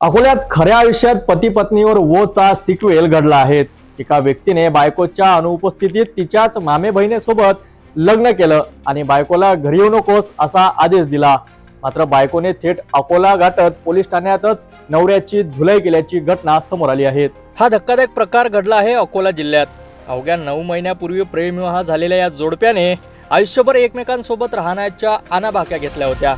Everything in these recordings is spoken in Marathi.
अकोल्यात खऱ्या आयुष्यात पती पत्नीवर वोचा सिक्वेल घडला आहे। एका व्यक्तीने बायकोच्या अनुपस्थितीत तिच्याच मामे बहिणीसोबत लग्न केलं आणि बायकोला घरी येऊ नकोस असा आदेश दिला। मात्र बायकोने थेट अकोला गाठत पोलीस ठाण्यातच नवऱ्याची धुलाई केल्याची घटना समोर आली आहे। हा धक्कादायक प्रकार घडला आहे अकोला जिल्ह्यात। अवघ्या 9 महिन्यापूर्वी प्रेमविवाह झालेल्या या जोडप्याने आयुष्यभर एकमेकांसोबत राहण्याच्या आणाभाक्या घेतल्या होत्या।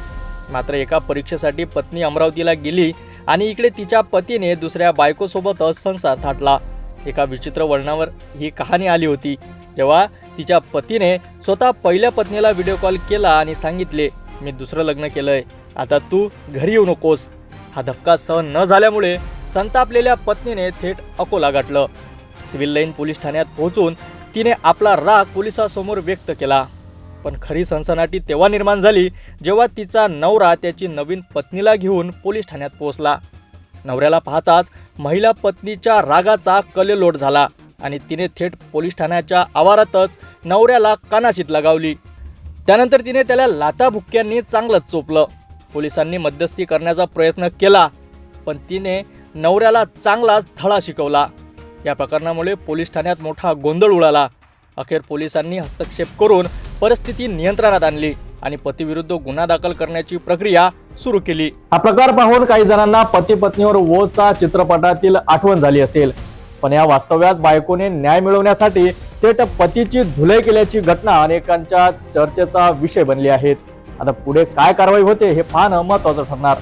मात्र एका परीक्षेसाठी पत्नी अमरावतीला गेली आणि इकडे तिच्या पतीने दुसऱ्या बायकोसोबतच संसार थाटला। एका विचित्र वळणावर ही कहाणी आली होती, जेव्हा तिच्या पतीने स्वतः पहिल्या पत्नीला व्हिडिओ कॉल केला आणि सांगितले, मी दुसरं लग्न केलंय, आता तू घरी येऊ नकोस। हा धक्का सहन न झाल्यामुळे संतापलेल्या पत्नीने थेट अकोला गाठलं। सिव्हिल लाईन पोलीस ठाण्यात पोहोचून तिने आपला राग पोलिसांसमोर व्यक्त केला। पण खरी सनसनाटी तेव्हा निर्माण झाली जेव्हा तिचा नवरा त्याची नवीन पत्नीला घेऊन पोलीस ठाण्यात पोहोचला। नवऱ्याला पाहताच महिला पत्नीच्या रागाचा कल्लोळ झाला आणि तिने थेट पोलीस ठाण्याच्या आवारातच नवऱ्याला कानाशीत लगावली। त्यानंतर तिने त्याला लाथाबुक्क्यांनी चांगलंच चोपलं। पोलिसांनी मध्यस्थी करण्याचा प्रयत्न केला, पण तिने नवऱ्याला चांगलाच धडा शिकवला। या प्रकरणामुळे पोलीस ठाण्यात मोठा गोंधळ उडाला। अखेर पोलिसांनी हस्तक्षेप करून परिस्थिती नियंत्रणात आणली आणि पतीविरुद्ध गुन्हा दाखल करण्याची प्रक्रिया सुरू केली। हा प्रकार पाहून काही जणांना पती पत्नीवर वोचा चित्रपटातील आठवण झाली असेल, पण या वास्तव्यात बायकोने न्याय मिळवण्यासाठी थेट पतीची धुलाई केल्याची घटना अनेकांच्या चर्चेचा विषय बनली आहे। आता पुढे काय कारवाई होते हे पाहणं महत्त्वाचं ठरणार।